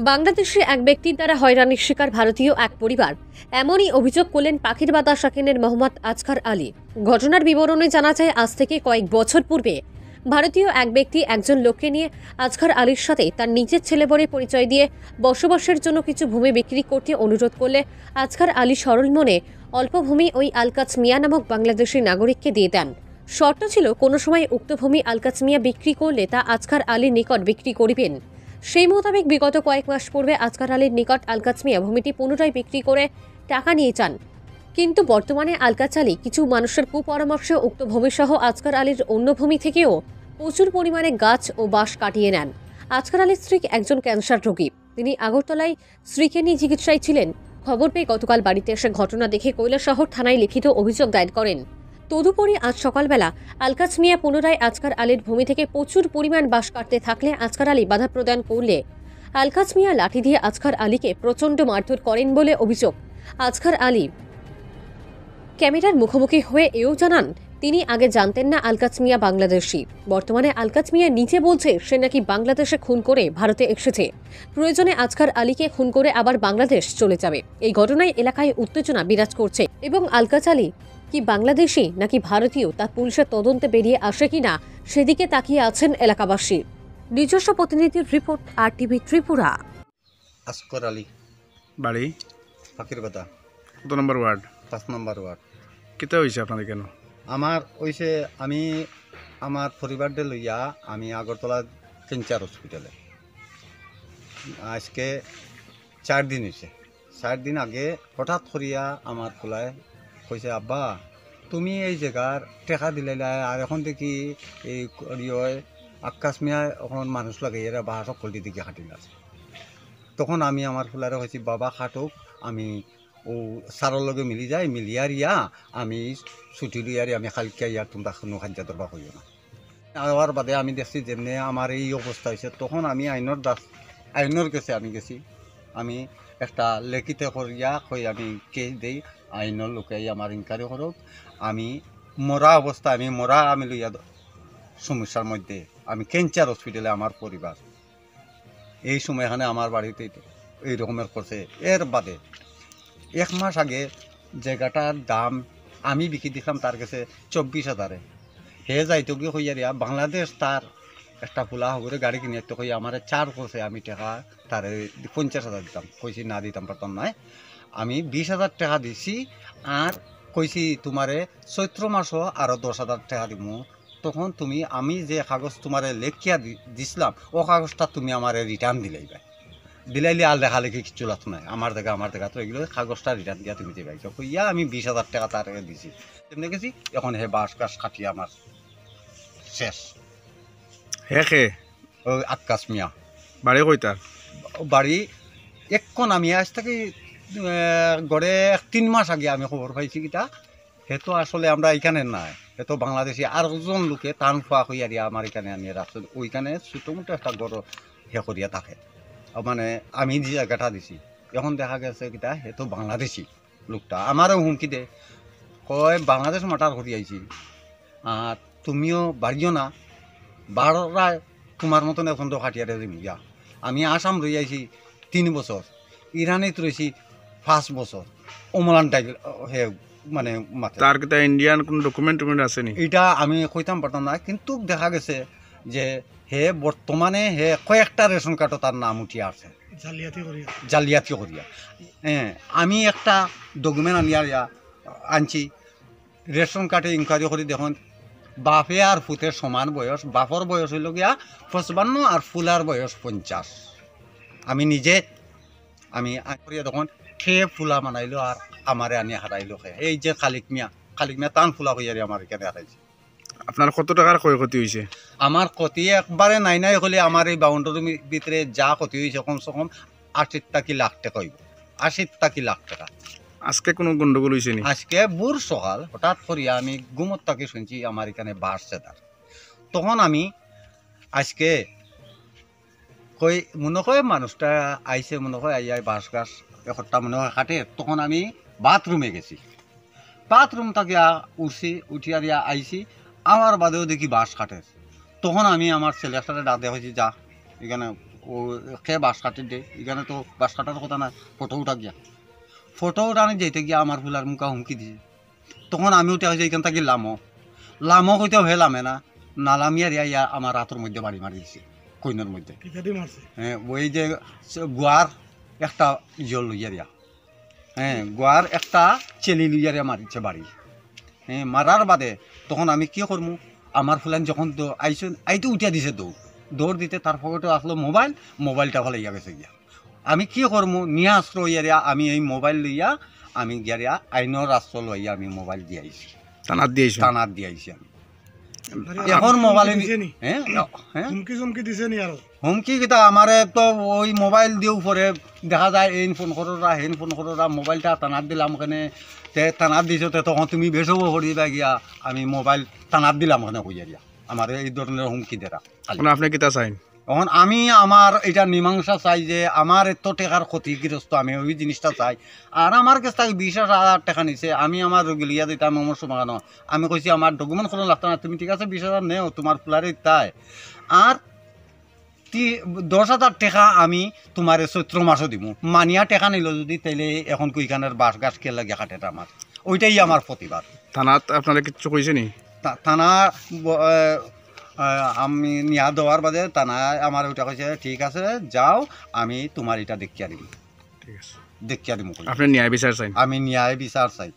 বাংলাদেশে এক ব্যক্তির দ্বারা হয়রানির শিকার ভারতীয় এক পরিবার, এমনই অভিযোগ করলেন পাখির বাতা শাকিনের মোহাম্মদ আজকার আলী। ঘটনার বিবরণে জানা যায়, আজ থেকে কয়েক বছর পূর্বে ভারতীয় এক ব্যক্তি একজন লোককে নিয়ে আজকার আলীর সাথে তার নিজের ছেলে বলে পরিচয় দিয়ে বসবাসের জন্য কিছু ভূমি বিক্রি করতে অনুরোধ করলে আজকার আলী সরল মনে অল্প ভূমি ওই আলকাজ মিয়া নামক বাংলাদেশি নাগরিককে দিয়ে দেন। শর্ত ছিল, কোনো সময় উক্ত ভূমি আলকাজ মিয়া বিক্রি করলে তা আজকার আলীর নিকট বিক্রি করিবেন। সেই মোতাবেক বিগত কয়েক মাস পূর্বে আজকার আলীর নিকট আলকাজ মিয়া ভূমিটি পুনরায় বিক্রি করে টাকা নিয়ে যান। কিন্তু বর্তমানে আলকাজ আলী কিছু মানুষের কুপরামর্শে উক্ত ভূমিসহ আজকার আলীর অন্য ভূমি থেকেও প্রচুর পরিমাণে গাছ ও বাঁশ কাটিয়ে নেন। আজকার আলীর স্ত্রী একজন ক্যান্সার রোগী। তিনি আগরতলায় স্ত্রীকে নিয়ে চিকিৎসায় ছিলেন। খবর পেয়ে গতকাল বাড়িতে এসে ঘটনা দেখে কৈলাসহর থানায় লিখিত অভিযোগ দায়ের করেন। তদুপরি আজ সকালবেলা আলকাজ মিয়া পুনরায় আজকার আলীর ভূমি থেকে প্রচুর পরিমাণ বাঁশ কাটতে থাকলে আজকার আলী বাধা প্রদান করলে আলকাজ মিয়া লাঠি দিয়ে আজকার আলীকে প্রচণ্ড মারধর করেন বলে অভিযোগ। আজকার আলী ক্যামেরার মুখোমুখি হয়ে এও জানান, তিনি আগে জানতেন না আলকাজ মিয়া বাংলাদেশি। বর্তমানে আলকাজ মিয়া নিজে বলছে সে নাকি বাংলাদেশে খুন করে ভারতে এসেছে। প্রয়োজনে আজকার আলীকে খুন করে আবার বাংলাদেশ চলে যাবে। এই ঘটনায় এলাকায় উত্তেজনা বিরাজ করছে এবং আলকাজ আলী কি বাংলাদেশি নাকি ভারতীয় তা পুলিশের তদন্তে বেরিয়ে আসে কিনা সেদিকে তাকিয়ে আছেন এলাকাবাসী। নিজস্ব প্রতিনিধির রিপোর্ট, RTV ত্রিপুরা। আজকার আলী, বাড়ি পাখির বাতা, কত নম্বর ওয়ার্ড? 5 নম্বর ওয়ার্ড। কেতে হয়েছে আপনাদের কেন? আমার হয়েছে, আমি আমার পরিবারটা লইয়া আমি আগরতলা ক্যান্সার হসপিটালে আজকে 4 দিন হয়েছে। 4 দিন আগে হঠাৎ করিয়া আমার কোলায় কইছে, আব্বা তুমি এই জায়গার টেকা দিলে আর এখন দেখি এই আকাশ মিয়া এখন মানুষ লাগে এরা বা সকলটি দিকে হাঁটি আছে। তখন আমি আমার ফুলারে হয়েছি, বাবা খাটুক, আমি ও সারর লগে মিলি যায়, মিলিয়ার ইয়া আমি ছুটি লইয়ারি আমি খালকে ইয়া তোমরা কোনো খাদ্য দরবা করিও না। আর বাদে আমি দেখছি যেমনি আমার এই অবস্থা হয়েছে, তখন আমি আইনের কাছে আমি গেছি। আমি একটা লেখিতে করিয়া কই আমি কেস দিই, আইনের লোকে আমার ইনকারি করুক। আমি মরা অবস্থা, আমি লইয়া সমস্যার মধ্যে আমি ক্যান্সার হসপিটালে আমার পরিবার এই সময় এখানে আমার বাড়িতে এই রকমের করছে। এর বাদে 1 মাস আগে জায়গাটার দাম আমি বিক্রি দিলাম তার কাছে 24,000। হে যাইতো গিয়ে হইয়া বাংলাদেশ তার একটা ফুলা হগুরে গাড়ি কিনে তো কই আমার 4 করছে, আমি টাকা তার 50,000 দিতাম। কইছি না দিতাম পারতাম নাই, আমি 20,000 টাকা দিছি। আর কইছি তোমারে চৈত্র মাসও আরো 10,000 টাকা দিমু, তখন তুমি আমি যে কাগজ তোমারে লেখিয়া দিছিলাম ও কাগজটা তুমি আমার রিটার্ন দিলাইলে আর লেখালেখি কিছু লাভ নাই। আমার দেখা তো এগুলো কাগজটা রিটার্ন দিয়া তুমি দিবাই। কইয়া আমি 20,000 টাকা তার দিছি। তেমনি গেছি, এখন হে বাঁশ গাছ কাটিয়ে আমার শেষ। হে ওই আকাশ মিয়া বাড়ি কইতার? বাড়ি এখন আমি আজ থেকে গড়ে 3 মাস আগে আমি খবর পাইছি কিটা হে তো আসলে আমরা এখানে নাই, হে তো বাংলাদেশি আরেকজন লোকে টান খোয়া হইয়া দিয়া আমার এখানে আনিয়ে রাখছে। ওইখানে ছোটো মোটো একটা গড় হে করিয়া থাকে, মানে আমি যে জায়গাটা দিছি। এখন দেখা গেছে কিটা হে তো বাংলাদেশি লোকটা আমারও হুমকি দে, কয় বাংলাদেশ মাটার করি আইছি আর তুমিও বাড়িও না, বাড়ায় তোমার মতন এখন তো খাটিয়ারে দিমিয়া। আমি আসাম রই আইছি 3 বছর, ইরানিত রয়েছি 5 বছর। অমলান টাইপ হে মানে তার কিতা ইন্ডিয়ান কোন ডকুমেন্ট আসেনি? এটা আমি কইতাম পারতাম না, কিন্তু দেখা গেছে যে হে বর্তমানে হে কয়েকটা রেশন কার্ডও তার নাম উঠিয়ে আছে জালিয়াতি করিয়া। হ্যাঁ, আমি একটা ডকুমেন্ট আনছি রেশন কার্ডে ইনকোয়ারি করে দেখুন, বাপে আর ফুতের সমান বয়স, বাপর বয়স হইল গিয়া 55 আর ফুলার বয়স 50। আমি নিজে আমি করিয়া তখন খেয়ে ফুলা মানাইলো আর আমারে আনি হারাইলো। এই যে খালিক মিয়া টান ফুলা হইয়া আমার এখানে হারাইছে। আপনার কত টাকার ক্ষয়ক্ষতি হয়েছে? আমার ক্ষতি একবারে নাই হলে আমার এই বাউন্ডারির ভিতরে যা ক্ষতি হয়েছে কমসে কম 80 লাখ টাকা হইব। 80 লাখ টাকা। আজকে কোনো গন্ডগোল হয়েছে নি? আজকে বুর সকাল হঠাৎ করিয়া আমি গুমত তাকে শুনছি আমার এখানে বাড়ছে তার। তখন আমি আজকে কই মনে হয় মানুষটা আইসে, মনে হয় আইয়া বাঁশ গাছ একটা মনে হয় কাটে। তখন আমি বাথরুমে গেছি, বাথরুম থেকে উঠিয়া দিয়া আইসি, আমার বাদেও দেখি বাঁশ কাটে। তখন আমি আমার ছেলে একটা ডাক দেওয়া হয়েছি, যা এখানে ও খে বাস কাটে দে এখানে তো বাস কাটার কথা না, ফটো উঠা গিয়া ফটো উঠানে যেতে গিয়া আমার ফুলার মুখা হুমকি দিছে। তখন আমি উঠে হয়েছে এখান থেকে লামো হইতেও হে লামে না নালামিয়া রিয়া আমার হাতের মধ্যে বাড়ি মারি দিছে কইনের মধ্যে। হ্যাঁ ওই যে গোয়ার একটা জল লইয়া রিয়া, হ্যাঁ গোয়ার একটা চেলি লইয়া রিয়া মারিছে বাড়ি। হ্যাঁ মারার বাদে তখন আমি কি করবো, আমার ফুলান যখন তো আইতে উঠিয়া দিছে দৌড় দিতে, তার পকেটে আসলো মোবাইলটা ভালো ইয়া গেছে গিয়া। আমি কি করবো নিয়ে আসলো ইয়া আমি এই মোবাইল লইয়া আমি গিয়া আইনের রাস্তা লইয়া আমি মোবাইল দিয়ে আইছি, থানাত দিয়েছে? থানাত দিয়ে আইছি আমি। এখন মোবাইল হ্যাঁ হ্যাঁ হুমকি কিতা আমারে তো ওই মোবাইল দিয়েও পরে দেখা যায় এই ফোন করা হেন ফোন করা, মোবাইলটা টানাত দিলাম ওখানে, তে টানাত দিছো তে তখন তুমি বেসব করিবা গিয়া আমি মোবাইল টানাত দিলাম ওখানে কইয়া দিয়া আমার এই ধরনের হুমকি দেরা। মানে আপনি কিতা চাইন? এখন আমি আমার এটা মীমাংসা চাই যে আমার এত টাকার ক্ষতিগ্রস্ত আমি ওই জিনিসটা চাই। আর আমার কাছ থেকে 20,000 টাকা নিছে, আমি আমার গলিয়া দিতাম আমার সময় না, আমি কইছি আমার ডকুমেন্ট কোনো লাগতো না, তুমি ঠিক আছে 20,000 নেও তোমার ফুলারে তাই, আর 10,000 টাকা আমি তোমার চৈত্র মাসও দিব, মানিয়া টাকা নিল যদি তাইলে এখন কুইখানের বাস গাছ কে লাগে কাটেটা আমার, ওইটাই আমার প্রতিবাদ। থানাত আপনারা কিচ্ছু কইছে নি? থানা আমি নিয়া দেওয়ার বাদে থানা আমার ওইটা কইছে ঠিক আছে যাও আমি তোমার এটা দেখিয়া দিব, ঠিক আছে, দেখিয়া দিব। আপনি ন্যায় বিচার চাইন? আমি ন্যায় বিচার চাই।